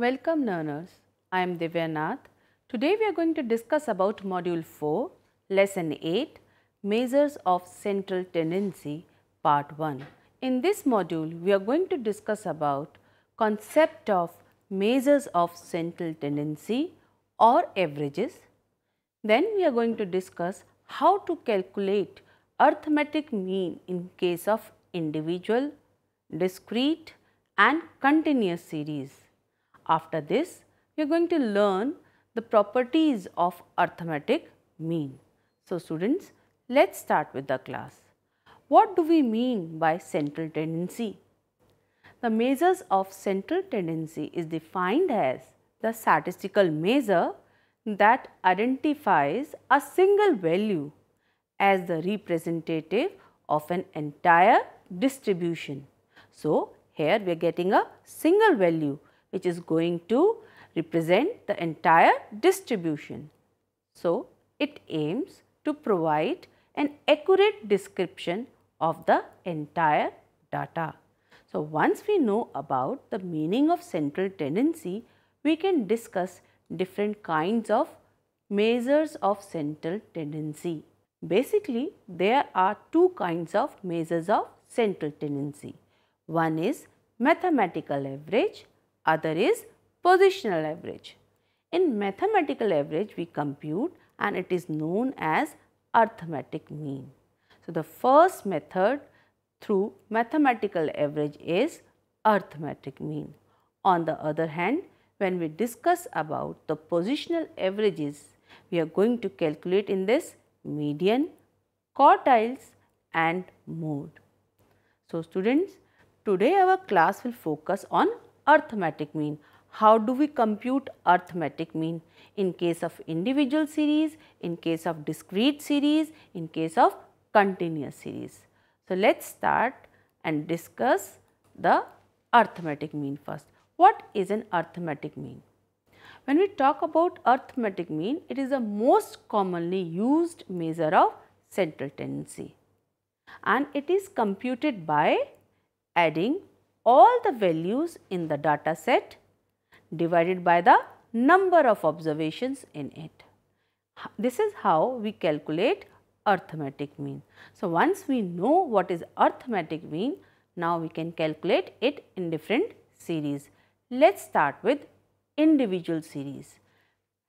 Welcome learners, I am Divya Nath. Today we are going to discuss about Module 4, Lesson 8, Measures of Central Tendency, Part 1. In this module, we are going to discuss about concept of measures of central tendency or averages. Then we are going to discuss how to calculate arithmetic mean in case of individual, discrete and continuous series. After this, we are going to learn the properties of arithmetic mean. So, students, let's start with the class. What do we mean by central tendency? The measures of central tendency is defined as the statistical measure that identifies a single value as the representative of an entire distribution. So, here we are getting a single value which is going to represent the entire distribution. So, it aims to provide an accurate description of the entire data. So, once we know about the meaning of central tendency, we can discuss different kinds of measures of central tendency. Basically, there are two kinds of measures of central tendency. One is mathematical average, other is positional average. In mathematical average, we compute and it is known as arithmetic mean. So, the first method through mathematical average is arithmetic mean. On the other hand, when we discuss about the positional averages, we are going to calculate in this median, quartiles and mode. So, students, today our class will focus on arithmetic mean. How do we compute arithmetic mean in case of individual series, in case of discrete series, in case of continuous series. So, let us start and discuss the arithmetic mean first. What is an arithmetic mean? When we talk about arithmetic mean, it is the most commonly used measure of central tendency and it is computed by adding all the values in the data set divided by the number of observations in it. This is how we calculate arithmetic mean. So, once we know what is arithmetic mean, now we can calculate it in different series. Let us start with individual series.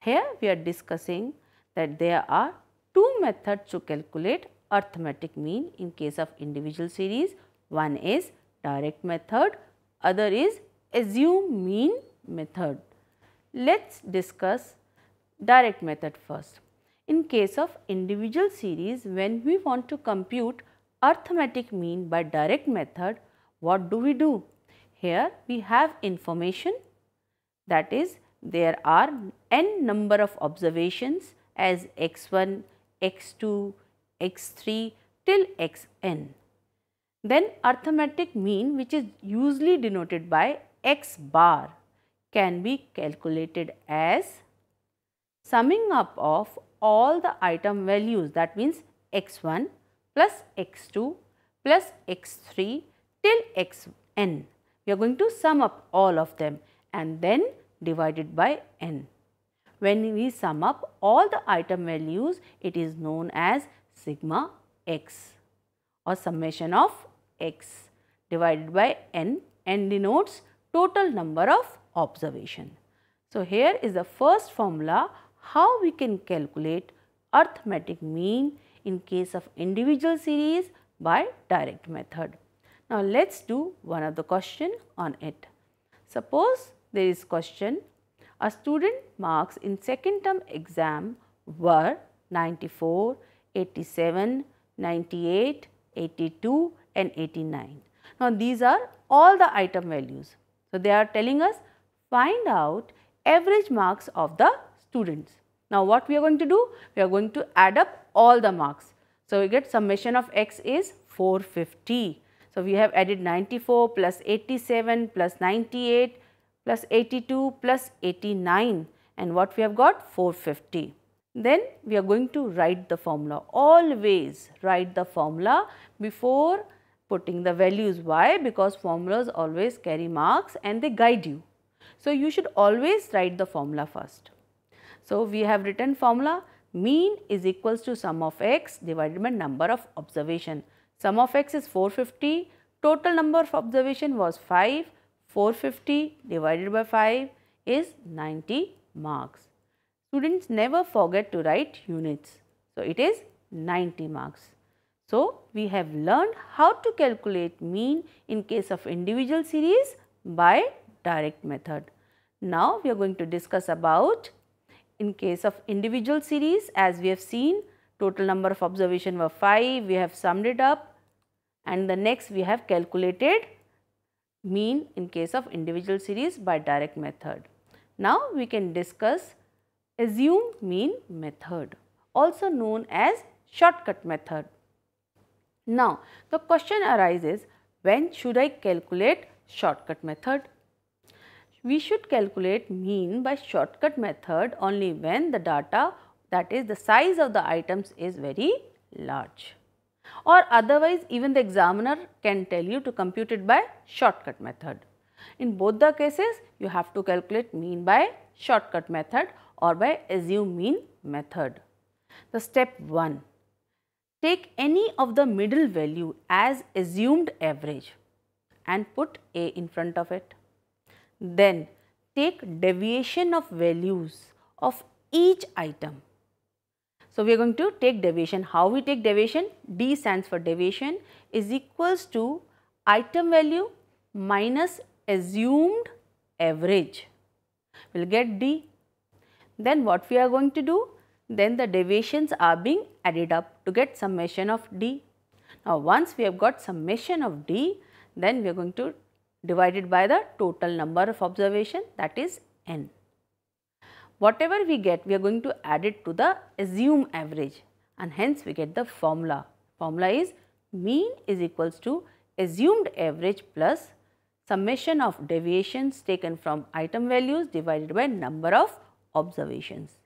Here we are discussing that there are two methods to calculate arithmetic mean in case of individual series. One is direct method, other is assume mean method. Let us discuss direct method first. In case of individual series, when we want to compute arithmetic mean by direct method, what do we do? Here we have information, that is there are n number of observations as x1, x2, x3 till xn. Then arithmetic mean, which is usually denoted by x bar, can be calculated as summing up of all the item values, that means x1 plus x2 plus x3 till xn. We are going to sum up all of them and then divided by n. When we sum up all the item values, it is known as sigma x or summation of x divided by n. N denotes total number of observation. So, here is the first formula how we can calculate arithmetic mean in case of individual series by direct method. Now, let us do one of the question on it. Suppose there is question, a student marks in second term exam were 94, 87, 98, 82 and 89. Now, these are all the item values. So, they are telling us find out average marks of the students. Now, what we are going to do? We are going to add up all the marks. So, we get summation of x is 450. So, we have added 94 plus 87 plus 98 plus 82 plus 89 and what we have got 450. Then we are going to write the formula. Always write the formula before putting the values. Why? Because formulas always carry marks and they guide you. So, you should always write the formula first. So, we have written formula mean is equals to sum of x divided by number of observation. Sum of x is 450, total number of observation was 5, 450 divided by 5 is 90 marks. Students never forget to write units. So, it is 90 marks. So, we have learned how to calculate mean in case of individual series by direct method. Now, we are going to discuss about in case of individual series. As we have seen, total number of observation were 5, we have summed it up, and the next we have calculated mean in case of individual series by direct method. Now, we can discuss assume mean method, also known as shortcut method. Now, the question arises, when should I calculate shortcut method? We should calculate mean by shortcut method only when the data, that is the size of the items, is very large, or otherwise even the examiner can tell you to compute it by shortcut method. In both the cases, you have to calculate mean by shortcut method or by assume mean method. The step 1, take any of the middle value as assumed average and put a in front of it. Then take deviation of values of each item. So, we are going to take deviation. How we take deviation? D stands for deviation is equals to item value minus assumed average. We will get D. Then what we are going to do? Then the deviations are being added up to get summation of D. Now, once we have got summation of D, then we are going to divide it by the total number of observation, that is n. Whatever we get, we are going to add it to the assume average, and hence we get the formula. Formula is mean is equals to assumed average plus summation of deviations taken from item values divided by number of observations.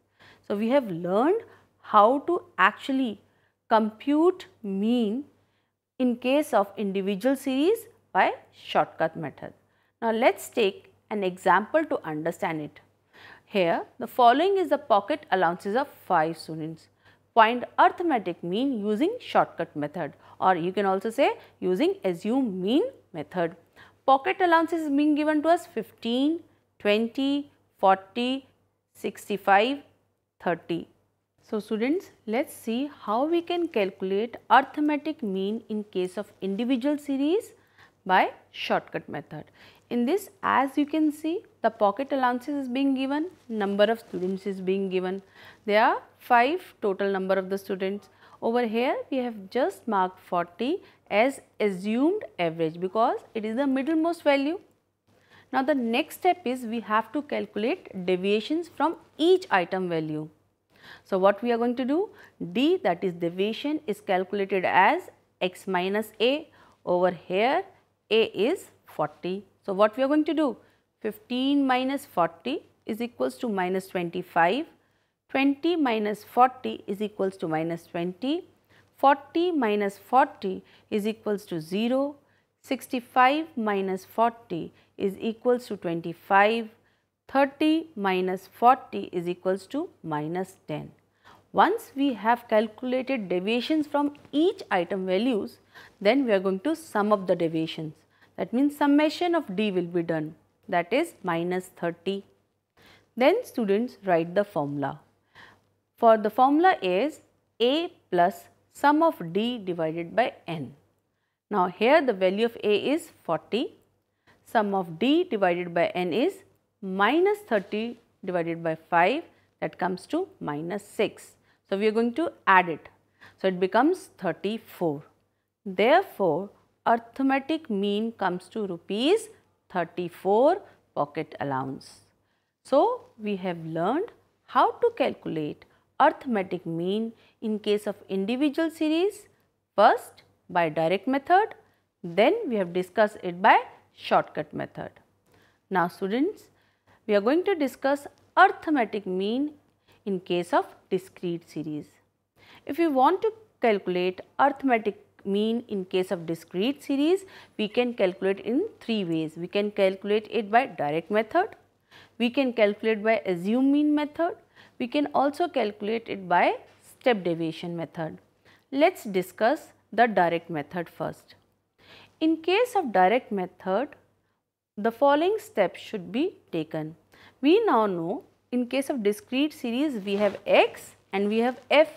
So, we have learned how to actually compute mean in case of individual series by shortcut method. Now, let us take an example to understand it. Here, the following is the pocket allowances of 5 students. Find arithmetic mean using shortcut method, or you can also say using assume mean method. Pocket allowances is being given to us 15, 20, 40, 65, 30. So, students, let us see how we can calculate arithmetic mean in case of individual series by shortcut method. In this, as you can see, the pocket allowances is being given, number of students is being given. There are 5 total number of the students. Over here, we have just marked 40 as assumed average because it is the middlemost value. Now, the next step is we have to calculate deviations from each item value. So, what we are going to do? D, that is deviation, is calculated as x minus a. Over here, a is 40. So, what we are going to do? 15 minus 40 is equals to minus 25. 20 minus 40 is equals to minus 20. 40 minus 40 is equals to 0. 65 minus 40 is equals to 25. 30 minus 40 is equals to minus 10. Once we have calculated deviations from each item values, then we are going to sum up the deviations. That means summation of D will be done, that is minus 30. Then students write the formula. For the formula is A plus sum of D divided by N. Now, here the value of A is 40, sum of D divided by N is minus 30 divided by 5, that comes to minus 6. So, we are going to add it. So, it becomes 34. Therefore, arithmetic mean comes to rupees 34 pocket allowance. So, we have learned how to calculate arithmetic mean in case of individual series, first by direct method, then we have discussed it by shortcut method. Now, students, we are going to discuss arithmetic mean in case of discrete series. If you want to calculate arithmetic mean in case of discrete series, we can calculate in 3 ways. We can calculate it by direct method, We can calculate by assume mean method. We can also calculate it by step deviation method. Let's discuss the direct method first. In case of direct method, the following steps should be taken. We now know in case of discrete series we have x and we have f.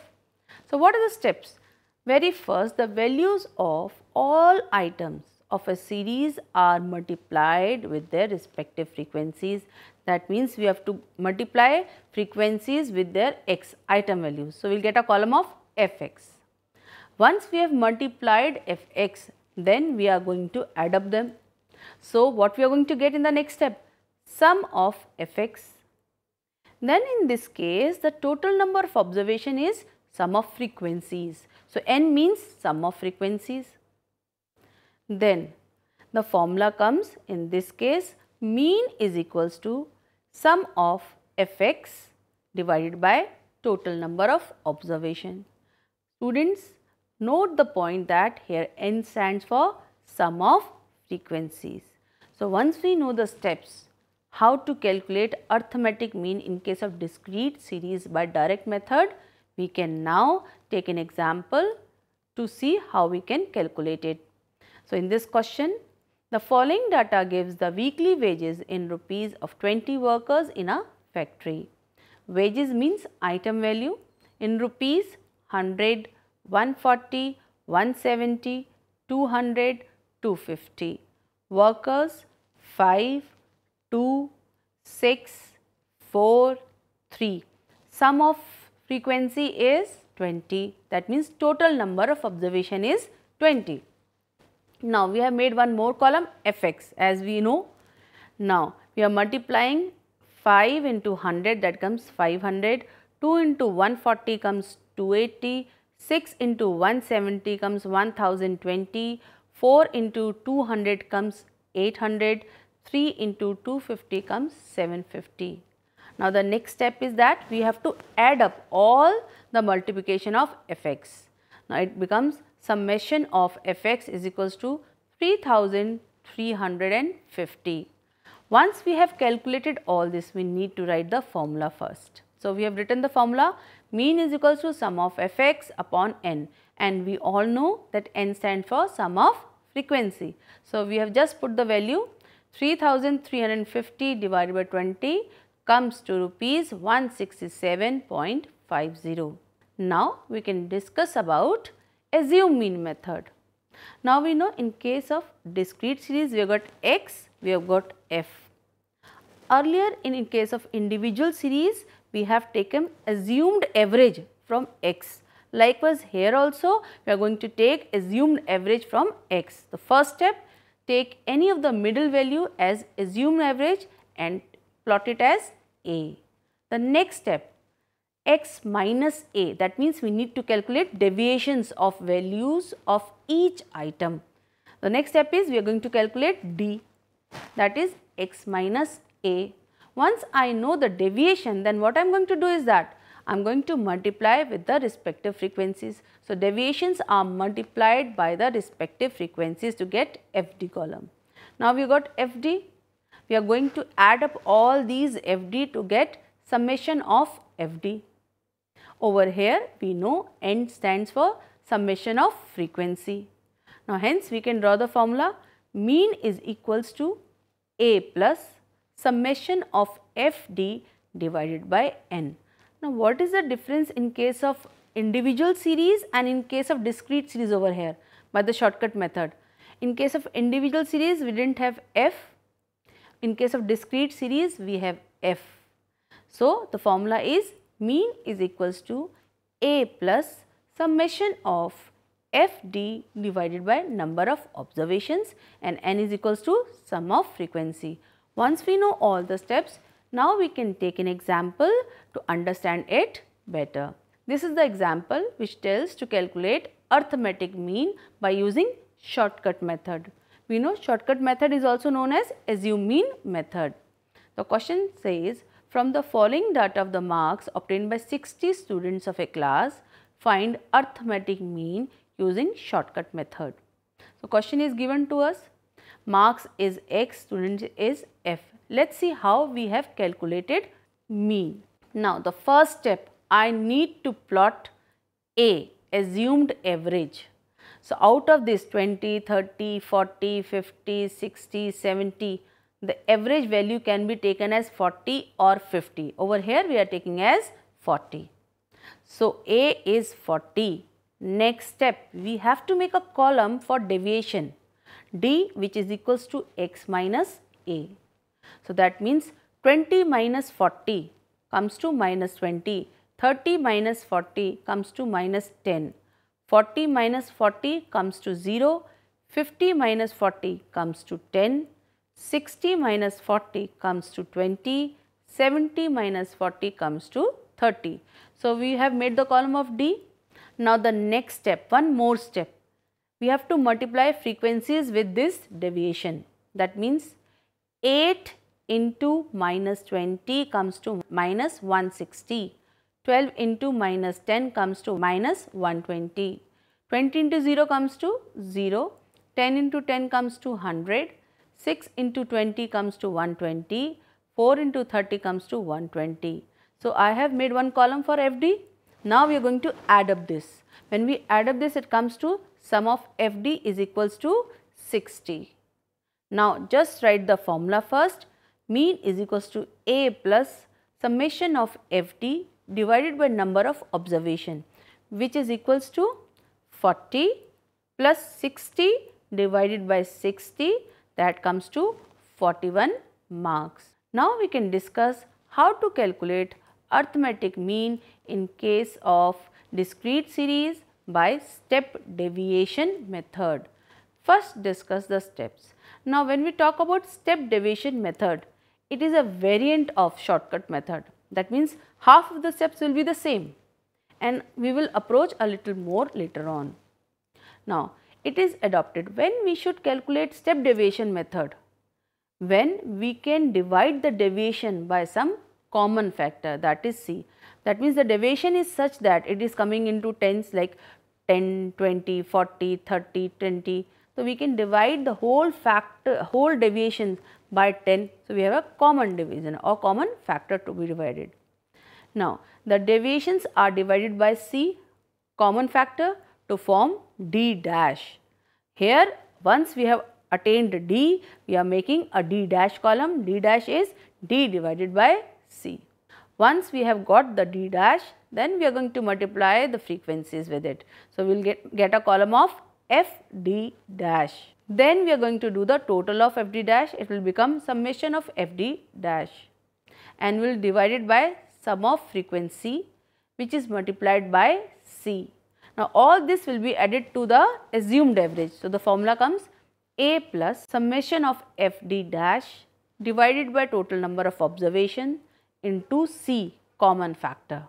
So, what are the steps? Very first, the values of all items of a series are multiplied with their respective frequencies. That means we have to multiply frequencies with their x item values. So, we will get a column of fx. Once we have multiplied fx, then we are going to add up them. So, what we are going to get in the next step? Sum of fx. Then in this case, the total number of observation is sum of frequencies. So, n means sum of frequencies. Then the formula comes, in this case, mean is equals to sum of fx divided by total number of observation. Students, note the point that here n stands for sum of frequencies. So, once we know the steps how to calculate arithmetic mean in case of discrete series by direct method, we can now take an example to see how we can calculate it. So, in this question, the following data gives the weekly wages in rupees of 20 workers in a factory. Wages means item value in rupees 100, 140, 170, 200, 250. Workers 5, 2, 6, 4, 3. Sum of frequency is 20. That means total number of observation is 20. Now, we have made one more column fx as we know. Now, we are multiplying 5 into 100, that comes 500, 2 into 140 comes 280, 6 into 170 comes 1020, 4 into 200 comes 800, 3 into 250 comes 750. Now, the next step is that we have to add up all the multiplication of fx. Now, it becomes summation of fx is equals to 3350. Once we have calculated all this, we need to write the formula first. So, we have written the formula, mean is equals to sum of fx upon n, and we all know that n stands for sum of frequency. So, we have just put the value 3350 divided by 20 comes to rupees 167.50. Now, we can discuss about assume mean method. Now, we know in case of discrete series we have got x, we have got f. Earlier in case of individual series we have taken assumed average from x. Likewise, here also we are going to take assumed average from x. The first step, take any of the middle value as assumed average and plot it as a. The next step, x minus a, that means we need to calculate deviations of values of each item. The next step is we are going to calculate d, that is x minus a. Once I know the deviation, then what I am going to do is that I am going to multiply with the respective frequencies. So, deviations are multiplied by the respective frequencies to get FD column. Now, we got FD, we are going to add up all these FD to get summation of FD. Over here we know n stands for summation of frequency. Now, hence we can draw the formula, mean is equals to a plus summation of FD divided by n. Now, what is the difference in case of individual series and in case of discrete series over here by the shortcut method? In case of individual series we did not have f, in case of discrete series we have f. So, the formula is mean is equals to a plus summation of FD divided by number of observations and n is equals to sum of frequency. Once we know all the steps, now we can take an example to understand it better. This is the example which tells to calculate arithmetic mean by using shortcut method. We know shortcut method is also known as assume mean method. The question says, from the following data of the marks obtained by 60 students of a class, find arithmetic mean using shortcut method. So, question is given to us, marks is x, student is f. Let's see how we have calculated mean. Now, the first step, I need to plot A, assumed average. So, out of this 20, 30, 40, 50, 60, 70, the average value can be taken as 40 or 50. Over here we are taking as 40. So, A is 40. Next step, we have to make a column for deviation D, which is equals to x minus A. So, that means 20 minus 40 comes to minus 20, 30 minus 40 comes to minus 10, 40 minus 40 comes to 0, 50 minus 40 comes to 10, 60 minus 40 comes to 20, 70 minus 40 comes to 30. So, we have made the column of D. Now, the next step, one more step, we have to multiply frequencies with this deviation. That means 8 into minus 20 comes to minus 160, 12 into minus 10 comes to minus 120, 20 into 0 comes to 0, 10 into 10 comes to 100, 6 into 20 comes to 120, 4 into 30 comes to 120. So, I have made one column for FD. Now, we are going to add up this. When we add up this, it comes to sum of FD is equals to 60. Now, just write the formula first. Mean is equals to A plus summation of FD divided by number of observation, which is equals to 40 plus 60 divided by 60, that comes to 41 marks. Now, we can discuss how to calculate arithmetic mean in case of discrete series by step deviation method. First, discuss the steps. Now, when we talk about step deviation method, it is a variant of shortcut method. That means half of the steps will be the same, and we will approach a little more later on. Now, it is adopted when we should calculate step deviation method, when we can divide the deviation by some common factor, that is C. That means the deviation is such that it is coming into tens like 10, 20, 40, 30, 20. So, we can divide the whole deviation by 10. So, we have a common division or common factor to be divided. Now, the deviations are divided by C common factor to form D dash. Here, once we have attained D, we are making a D dash column. D dash is D divided by C. Once we have got the D dash, then we are going to multiply the frequencies with it. So, we will get a column of FD dash. Then we are going to do the total of FD dash. It will become summation of FD dash, and we will divide it by sum of frequency, which is multiplied by C. Now, all this will be added to the assumed average. So, the formula comes A plus summation of FD dash divided by total number of observation into C common factor.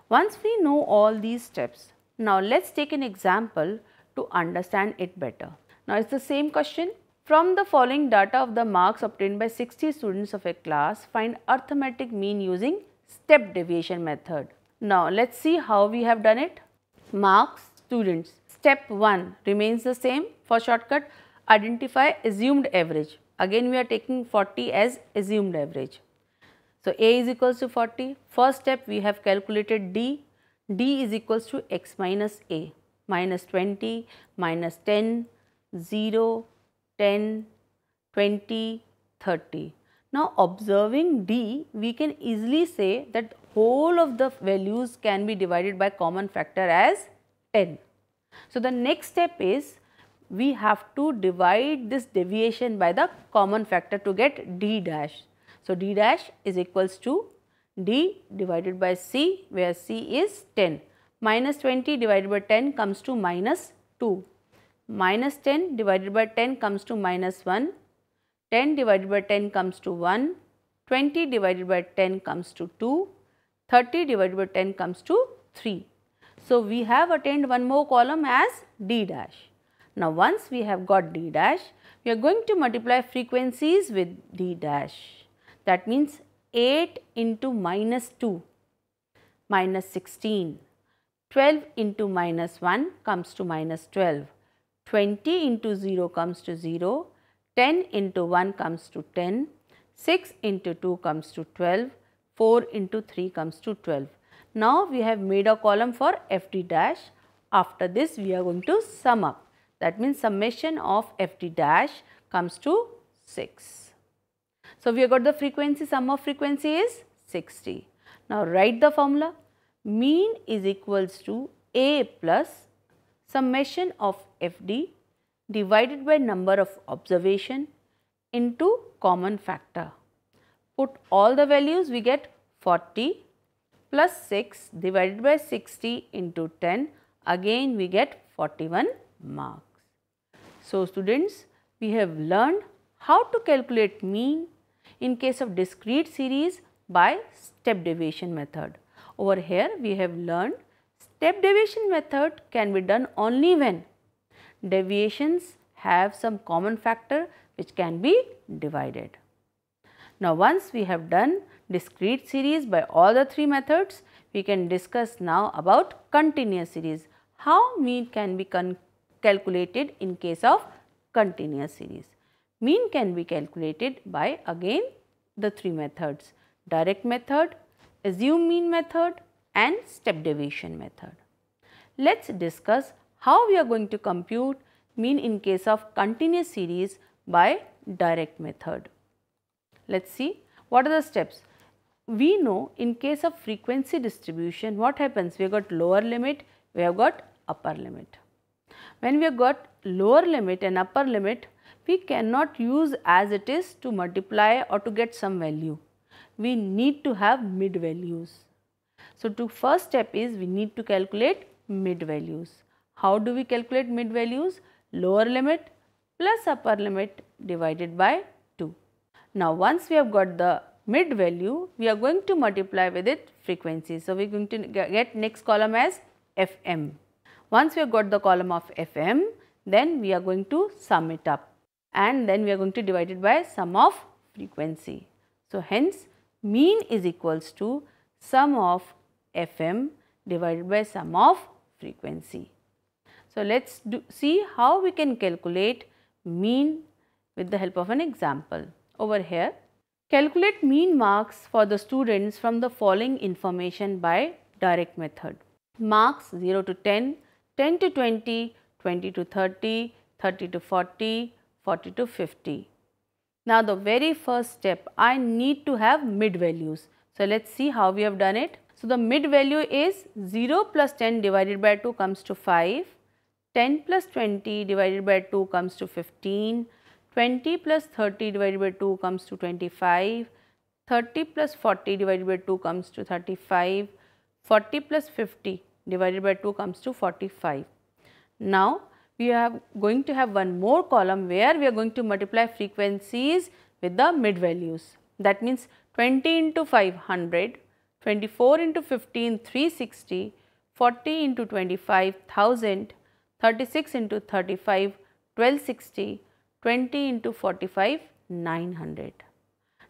Once we know all these steps, now let us take an example to understand it better. Now, it is the same question. From the following data of the marks obtained by 60 students of a class, find arithmetic mean using step deviation method. Now, let us see how we have done it. Marks, students. Step 1 remains the same. For shortcut, identify assumed average. Again, we are taking 40 as assumed average. So, A is equals to 40. First step, we have calculated D. D is equals to x minus A, minus 20, minus 10, 0, 10, 20, 30. Now, observing D, we can easily say that whole of the values can be divided by common factor as 10. So, the next step is we have to divide this deviation by the common factor to get D dash. So, D dash is equals to D divided by C, where C is 10. Minus 20 divided by 10 comes to minus 2. Minus 10 divided by 10 comes to minus 1. 10 divided by 10 comes to 1. 20 divided by 10 comes to 2. 30 divided by 10 comes to 3. So, we have attained one more column as D dash. Now, once we have got D dash, we are going to multiply frequencies with D dash. That means 8 into minus 2, minus 16. 12 into minus 1 comes to minus 12. 20 into 0 comes to 0. 10 into 1 comes to 10. 6 into 2 comes to 12, 4 into 3 comes to 12. Now we have made a column for FD dash. After this we are going to sum up. That means summation of FD dash comes to 6. So we have got the frequency, sum of frequency is 60. Now write the formula. Mean is equals to A plus summation of FD divided by number of observation into common factor. Put all the values, we get 40 plus 6 divided by 60 into 10, again we get 41 marks. So students, we have learned how to calculate mean in case of discrete series by step deviation method. Over here we have learned step deviation method can be done only when deviations have some common factor which can be divided. Now once we have done discrete series by all the three methods, we can discuss now about continuous series. How mean can be calculated in case of continuous series. Mean can be calculated by again the three methods: direct method, assume mean method and step deviation method. Let's discuss how we are going to compute mean in case of continuous series by direct method. Let's see what are the steps. We know in case of frequency distribution what happens, we have got lower limit, we have got upper limit. When we have got lower limit and upper limit, we cannot use as it is to multiply or to get some value. We need to have mid values. So to first step is we need to calculate mid values. How do we calculate mid values? Lower limit plus upper limit divided by 2. Now once we have got the mid value, we are going to multiply with it frequency. So we are going to get next column as Fm. Once we have got the column of Fm, then we are going to sum it up and then we are going to divide it by sum of frequency. So hence mean is equals to sum of Fm divided by sum of frequency. So let's see how we can calculate mean with the help of an example. Over here, calculate mean marks for the students from the following information by direct method. Marks 0 to 10, 10 to 20, 20 to 30, 30 to 40, 40 to 50. Now the very first step, I need to have mid values. So let's see how we have done it. So the mid value is 0 plus 10 divided by 2 comes to 5, 10 plus 20 divided by 2 comes to 15, 20 plus 30 divided by 2 comes to 25, 30 plus 40 divided by 2 comes to 35, 40 plus 50 divided by 2 comes to 45. Now we are going to have one more column where we are going to multiply frequencies with the mid values. That means 20 into 500, 24 into 15 360, 40 into 25 1000, 36 into 35 1260, 20 into 45 900.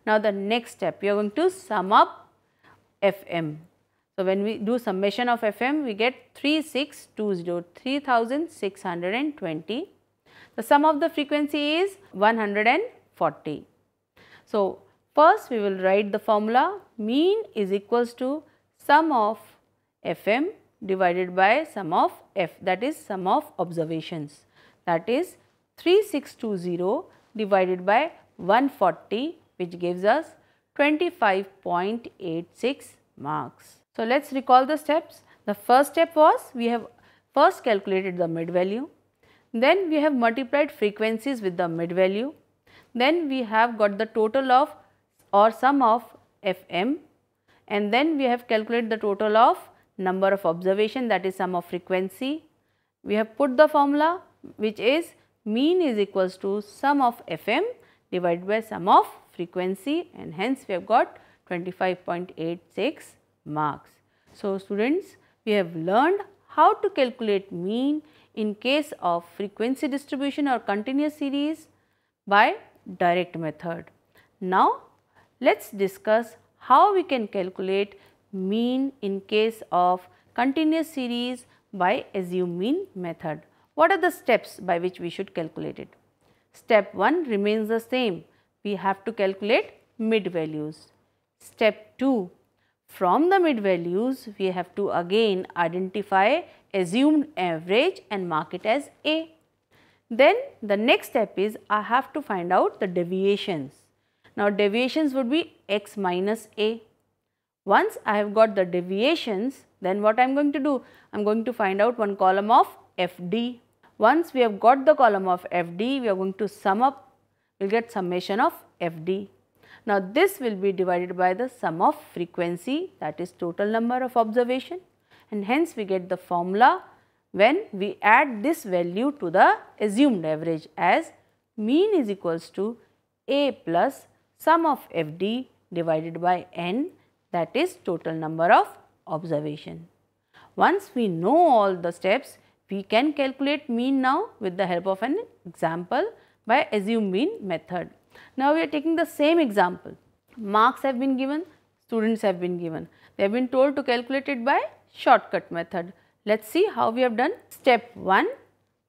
Now the next step, we are going to sum up Fm. So when we do summation of Fm, we get 3620, 3620. The sum of the frequency is 140. So first we will write the formula. Mean is equals to sum of Fm divided by sum of F, that is sum of observations, that is 3620 divided by 140, which gives us 25.86 marks. So let's recall the steps. The first step was we have first calculated the mid value, then we have multiplied frequencies with the mid value, then we have got the total of or sum of Fm, and then we have calculated the total of number of observation, that is sum of frequency. We have put the formula which is mean is equals to sum of Fm divided by sum of frequency, and hence we have got 25.86 marks. So students, we have learned how to calculate mean in case of frequency distribution or continuous series by direct method. Now let's discuss how we can calculate mean in case of continuous series by assume mean method. What are the steps by which we should calculate it? Step 1 remains the same. We have to calculate mid values. Step 2. From the mid values, we have to again identify assumed average and mark it as A. Then the next step is I have to find out the deviations. Now deviations would be x minus A. Once I have got the deviations, then what I am going to do? I am going to find out one column of FD. Once we have got the column of FD, we are going to sum up, we will get summation of FD. Now this will be divided by the sum of frequency, that is total number of observation, and hence we get the formula when we add this value to the assumed average as mean is equals to A plus sum of FD divided by N, that is total number of observation. Once we know all the steps, we can calculate mean now with the help of an example by assume mean method. Now we are taking the same example. Marks have been given, students have been given. They have been told to calculate it by shortcut method. Let us see how we have done. Step 1,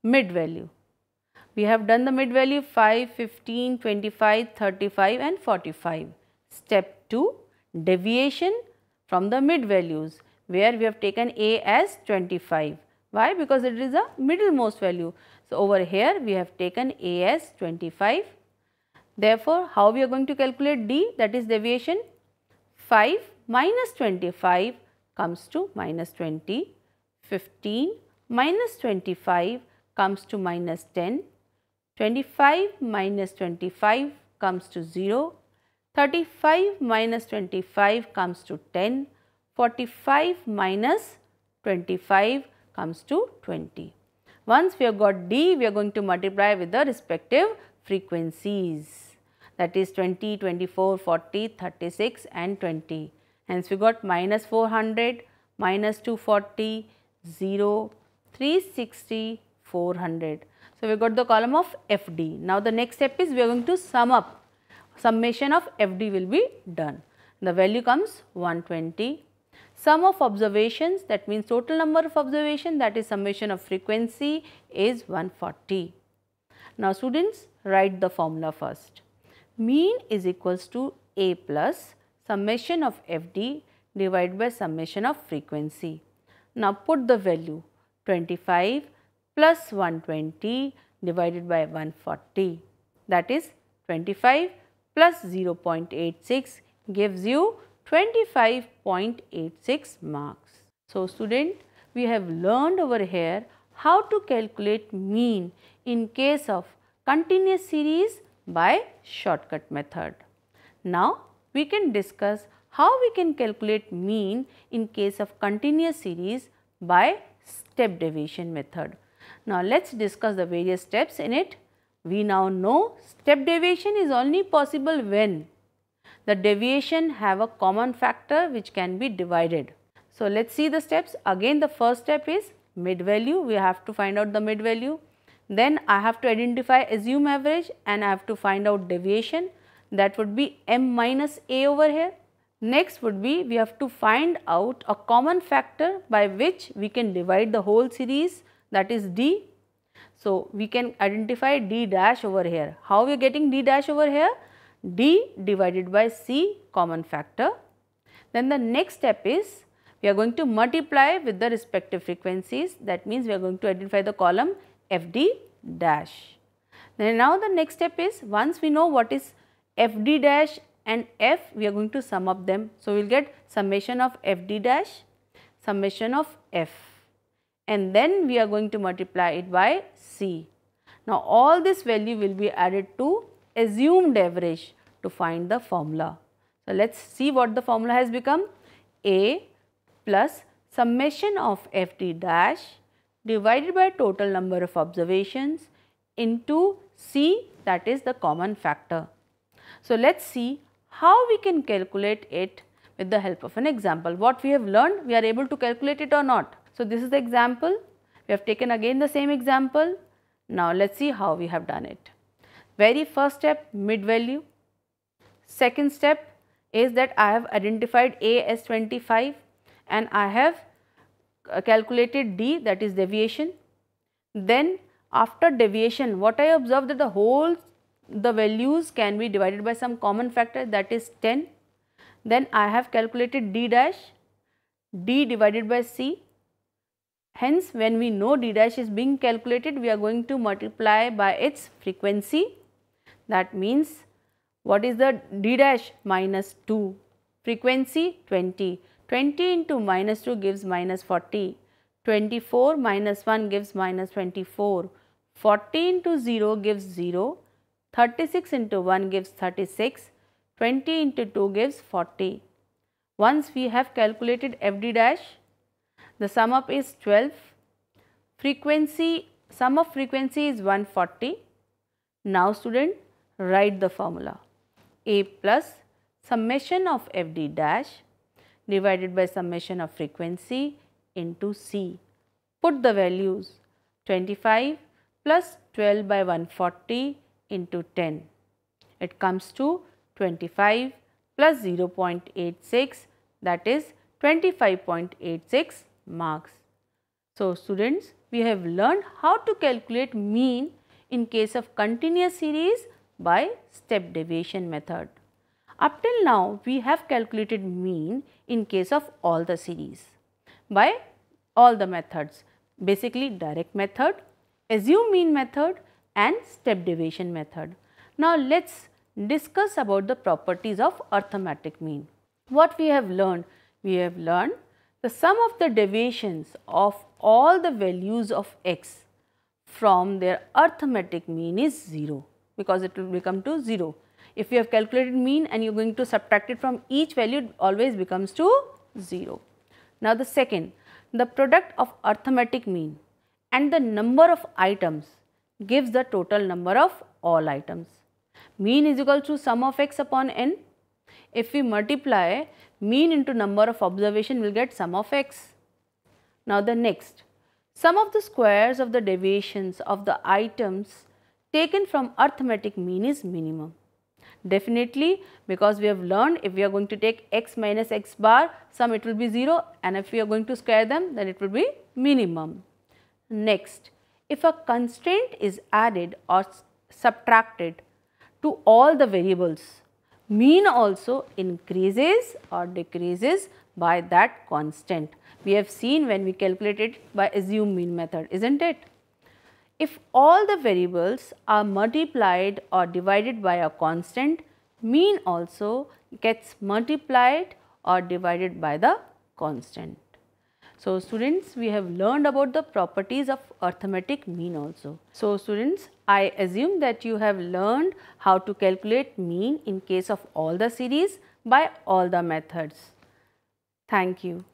mid value. We have done the mid value 5, 15, 25, 35 and 45. Step 2, deviation from the mid values, where we have taken A as 25. Why? Because it is a middlemost value. So over here we have taken A as 25. Therefore, how we are going to calculate D, that is deviation? 5 minus 25 comes to minus 20, 15 minus 25 comes to minus 10, 25 minus 25 comes to 0, 35 minus 25 comes to 10, 45 minus 25 comes to 20. Once we have got D, we are going to multiply with the respective frequencies, that is 20, 24, 40, 36 and 20. Hence we got minus 400, minus 240, 0, 360, 400. So we got the column of FD. Now the next step is we are going to sum up. Summation of FD will be done. The value comes 120. Sum of observations, that means total number of observation, that is summation of frequency, is 140. Now students, write the formula first. Mean is equals to A plus summation of FD divided by summation of frequency. Now put the value 25 plus 120 divided by 140, that is 25 plus 0.86 gives you 25.86 marks. So student, we have learned over here how to calculate mean in case of continuous series by shortcut method. Now we can discuss how we can calculate mean in case of continuous series by step deviation method. Now let us discuss the various steps in it. We now know step deviation is only possible when the deviation have a common factor which can be divided. So let us see the steps. Again the first step is mid value, we have to find out the mid value. Then I have to identify assume average and I have to find out deviation, that would be m minus a over here. Next would be we have to find out a common factor by which we can divide the whole series, that is d. So we can identify d dash over here. How we are getting d dash over here? D divided by c common factor. Then the next step is we are going to multiply with the respective frequencies, that means we are going to identify the column FD dash. Then now the next step is once we know what is FD dash and F, we are going to sum up them. So we will get summation of FD dash, summation of F, and then we are going to multiply it by C. Now all this value will be added to assumed average to find the formula. So let us see what the formula has become. A plus summation of FD dash divided by total number of observations into C, that is the common factor. So let us see how we can calculate it with the help of an example. What we have learned, we are able to calculate it or not. So this is the example. We have taken again the same example. Now let us see how we have done it. Very first step, mid value. Second step is that I have identified A as 25 and I have calculated D, that is deviation. Then after deviation, what I observed, that the whole the values can be divided by some common factor, that is 10. Then I have calculated d dash, d divided by c. Hence, when we know d dash is being calculated, we are going to multiply by its frequency. That means, what is the d dash? Minus 2. Frequency 20. 20 into minus 2 gives minus 40. 24 minus 1 gives minus 24. 40 into 0 gives 0. 36 into 1 gives 36. 20 into 2 gives 40. Once we have calculated FD dash, the sum up is 12. Frequency, sum of frequency is 140. Now student, write the formula. A plus summation of FD dash divided by summation of frequency into C. Put the values 25 plus 12 by 140 into 10. It comes to 25 plus 0.86, that is 25.86 marks. So students, we have learned how to calculate mean in case of continuous series by step deviation method. Up till now, we have calculated mean in case of all the series by all the methods, basically direct method, assume mean method and step deviation method. Now let's discuss about the properties of arithmetic mean. What we have learned? We have learned the sum of the deviations of all the values of x from their arithmetic mean is 0, because it will become to 0. If you have calculated mean and you are going to subtract it from each value, it always becomes to 0. Now the second, the product of arithmetic mean and the number of items gives the total number of all items. Mean is equal to sum of x upon n. If we multiply mean into number of observation, we will get sum of x. Now the next, sum of the squares of the deviations of the items taken from arithmetic mean is minimum. Definitely, because we have learned if we are going to take x minus x bar, sum it will be 0, and if we are going to square them, then it will be minimum. Next, if a constraint is added or subtracted to all the variables, mean also increases or decreases by that constant. We have seen when we calculated by assume mean method, isn't it? If all the variables are multiplied or divided by a constant, mean also gets multiplied or divided by the constant. So students, we have learned about the properties of arithmetic mean also. So students, I assume that you have learned how to calculate mean in case of all the series by all the methods. Thank you.